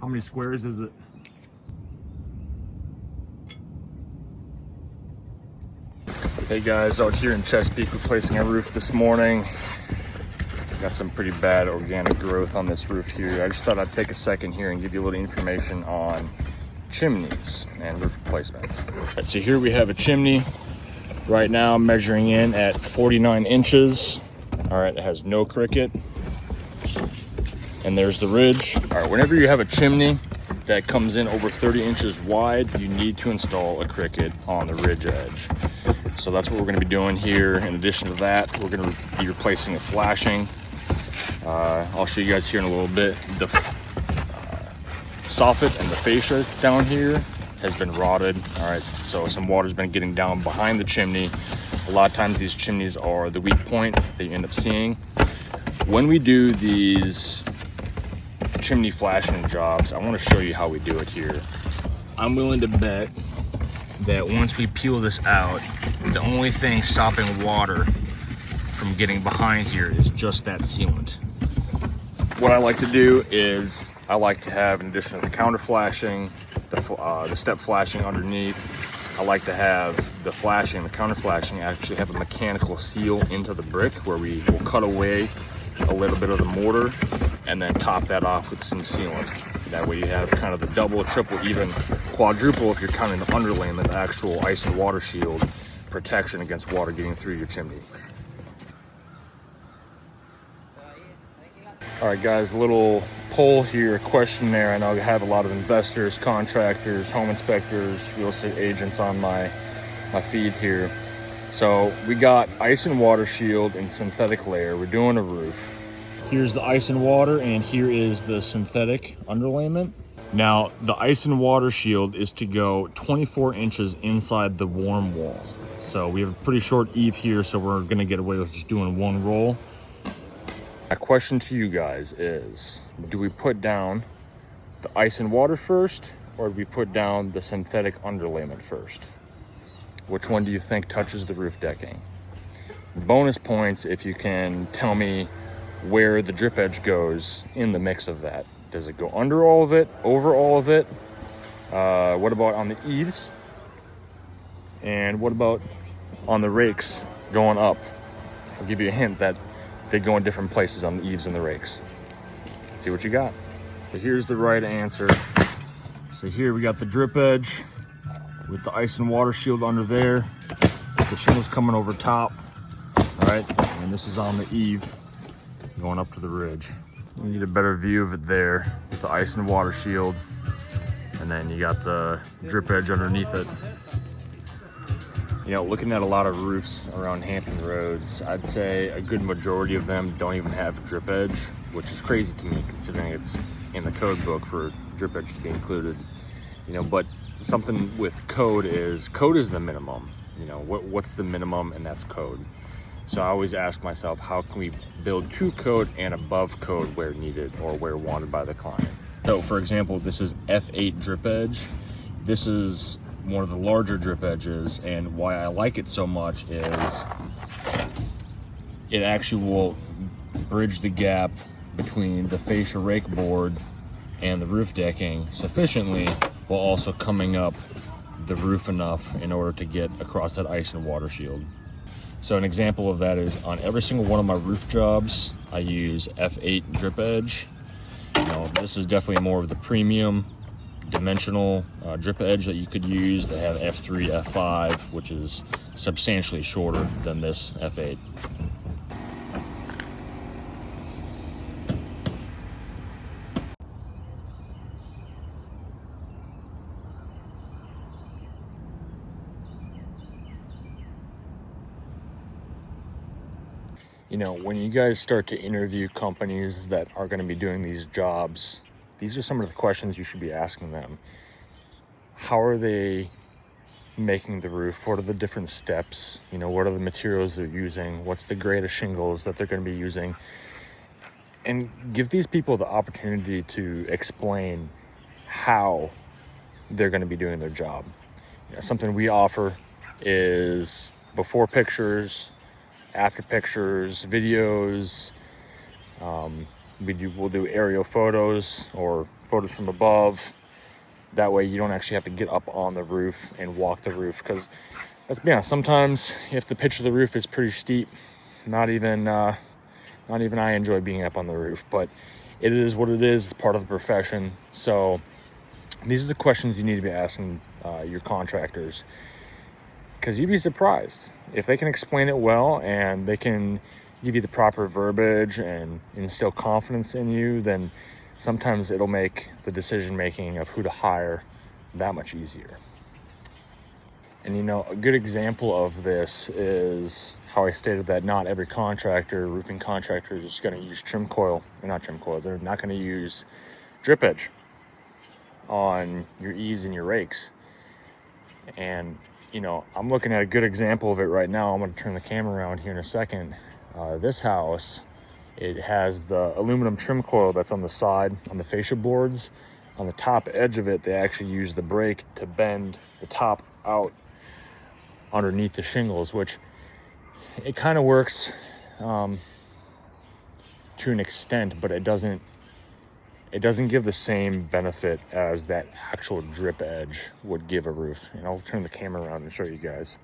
How many squares is it? Hey guys, out here in Chesapeake replacing a roof this morning. Got some pretty bad organic growth on this roof here. I just thought I'd take a second here and give you a little information on chimneys and roof replacements. All right, so here we have a chimney. Right now I'm measuring in at 49 inches. All right, it has no cricket. And there's the ridge. All right, whenever you have a chimney that comes in over 30 inches wide, you need to install a cricket on the ridge edge. So that's what we're going to be doing here. In addition to that, we're going to be replacing the flashing. I'll show you guys here in a little bit. The soffit and the fascia down here has been rotted. All right, so some water's been getting down behind the chimney. A lot of times these chimneys are the weak point that you end up seeing. When we do these chimney flashing jobs, I want to show you how we do it here. I'm willing to bet that once we peel this out, the only thing stopping water from getting behind here is just that sealant. What I like to do is I like to have, in addition to the counter flashing, the step flashing underneath, I like to have the flashing, the counter flashing, actually have a mechanical seal into the brick where we will cut away a little bit of the mortar and then top that off with some sealant. That way you have kind of the double, triple, even quadruple, if you're counting the underlayment, the actual ice and water shield protection against water getting through your chimney. All right guys, a little poll here, a questionnaire. I know I have a lot of investors, contractors, home inspectors, real estate agents on my feed here. So we got ice and water shield and synthetic layer. We're doing a roof. Here's the ice and water, and here is the synthetic underlayment. Now, the ice and water shield is to go 24 inches inside the warm wall. So we have a pretty short eave here, so we're gonna get away with just doing one roll. My question to you guys is, do we put down the ice and water first, or do we put down the synthetic underlayment first? Which one do you think touches the roof decking? Bonus points if you can tell me where the drip edge goes in the mix of that. Does it go under all of it, over all of it? What about on the eaves? And what about on the rakes going up? I'll give you a hint that they go in different places on the eaves and the rakes. Let's see what you got. So here's the right answer. So here we got the drip edge with the ice and water shield under there. The shingle's coming over top. All right, and this is on the eave going up to the ridge. You need a better view of it there with the ice and water shield. And then you got the drip edge underneath it. You know, looking at a lot of roofs around Hampton roads, I'd say a good majority of them don't even have a drip edge, which is crazy to me considering it's in the code book for drip edge to be included. You know, but something with code is the minimum. You know, what's the minimum, and that's code. So I always ask myself, how can we build to code and above code where needed or where wanted by the client? So for example, this is F8 drip edge. This is one of the larger drip edges, and why I like it so much is it actually will bridge the gap between the fascia rake board and the roof decking sufficiently, while also coming up the roof enough in order to get across that ice and water shield. So an example of that is on every single one of my roof jobs, I use F8 drip edge. You know, this is definitely more of the premium dimensional drip edge that you could use. They have F3, F5, which is substantially shorter than this F8. You know, when you guys start to interview companies that are going to be doing these jobs, these are some of the questions you should be asking them. How are they making the roof? What are the different steps? You know, what are the materials they're using? What's the grade of shingles that they're going to be using? And give these people the opportunity to explain how they're going to be doing their job. You know, something we offer is before pictures, after pictures, videos. We'll do aerial photos or photos from above. That way you don't actually have to get up on the roof and walk the roof, because let's be honest, sometimes if the pitch of the roof is pretty steep, not even I enjoy being up on the roof, but it is what it is. It's part of the profession. So these are the questions you need to be asking your contractors, because you'd be surprised if they can explain it well and they can give you the proper verbiage and instill confidence in you. Then sometimes it'll make the decision making of who to hire that much easier. And you know, a good example of this is how I stated that not every contractor, roofing contractor, is going to use trim coil, or not trim coils. They're not going to use drip edge on your eaves and your rakes. And you know, I'm looking at a good example of it right now. I'm going to turn the camera around here in a second. This house, it has the aluminum trim coil that's on the side, on the fascia boards. On the top edge of it, they actually use the brake to bend the top out underneath the shingles, which it kind of works to an extent, but it doesn't give the same benefit as that actual drip edge would give a roof. And I'll turn the camera around and show you guys.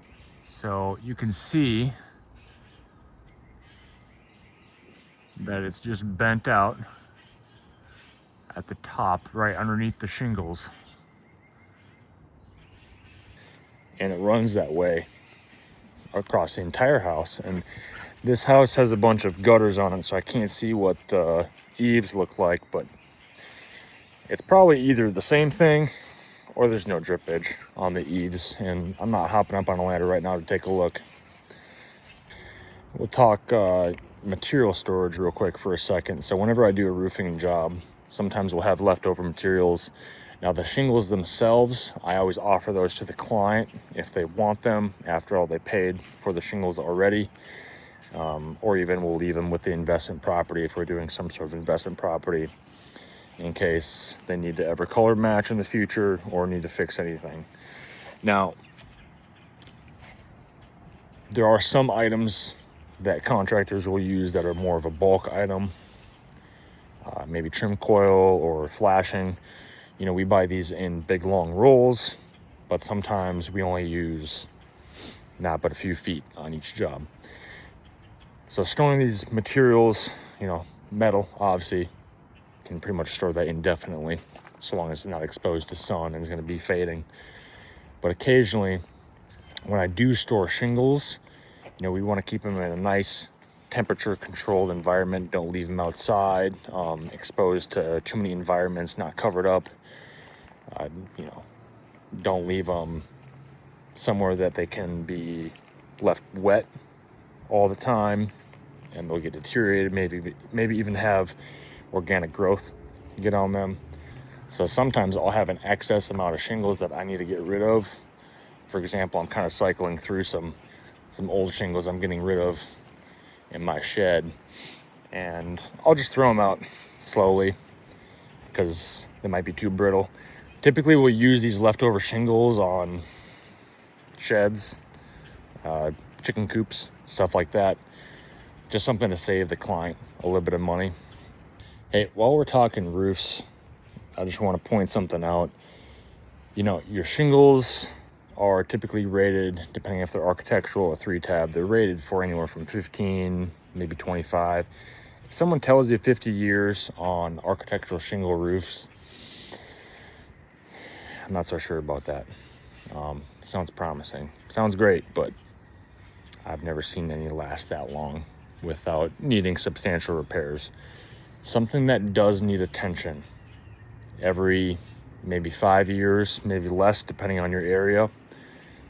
So you can see that it's just bent out at the top, right underneath the shingles. And it runs that way across the entire house. And this house has a bunch of gutters on it, so I can't see what the eaves look like, but it's probably either the same thing or there's no drip edge on the eaves. And I'm not hopping up on a ladder right now to take a look. We'll talk material storage real quick for a second. So whenever I do a roofing job, sometimes we'll have leftover materials. Now the shingles themselves, I always offer those to the client if they want them. After all, they paid for the shingles already. Or even we'll leave them with the investment property if we're doing some sort of investment property, in case they need to ever color match in the future or need to fix anything. Now, there are some items that contractors will use that are more of a bulk item, maybe trim coil or flashing. You know, we buy these in big long rolls, but sometimes we only use not but a few feet on each job. So storing these materials, you know, metal obviously, can pretty much store that indefinitely, so long as it's not exposed to sun and is going to be fading. But occasionally, when I do store shingles, you know, we want to keep them in a nice temperature controlled environment. Don't leave them outside, exposed to too many environments, not covered up. You know, don't leave them somewhere that they can be left wet all the time and they'll get deteriorated, maybe even have organic growth get on them. So sometimes I'll have an excess amount of shingles that I need to get rid of. For example, I'm kind of cycling through some old shingles I'm getting rid of in my shed, and I'll just throw them out slowly because they might be too brittle. Typically we'll use these leftover shingles on sheds, chicken coops, stuff like that. Just something to save the client a little bit of money. Hey, while we're talking roofs, I just want to point something out. You know, your shingles are typically rated, depending if they're architectural or 3-tab, they're rated for anywhere from 15, maybe 25. If someone tells you 50 years on architectural shingle roofs, I'm not so sure about that. Sounds promising. Sounds great, but I've never seen any last that long without needing substantial repairs. Something that does need attention every maybe 5 years, maybe less, depending on your area,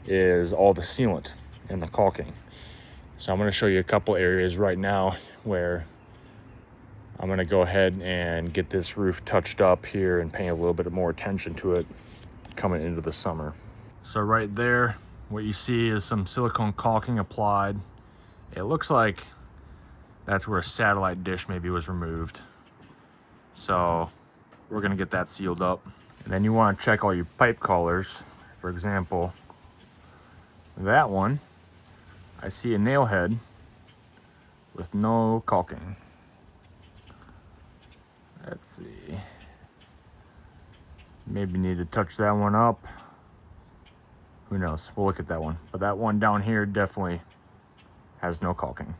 is all the sealant and the caulking. So I'm going to show you a couple areas right now where I'm going to go ahead and get this roof touched up here and pay a little bit more attention to it coming into the summer. So right there, what you see is some silicone caulking applied. It looks like that's where a satellite dish maybe was removed. So we're going to get that sealed up. And then you want to check all your pipe collars. For example, that one, I see a nail head with no caulking. Let's see. Maybe need to touch that one up. Who knows? We'll look at that one. But that one down here definitely has no caulking.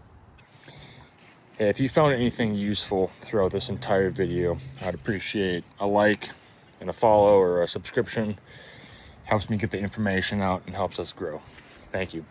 Hey, if you found anything useful throughout this entire video, I'd appreciate a like and a follow or a subscription. Helps me get the information out and helps us grow. Thank you.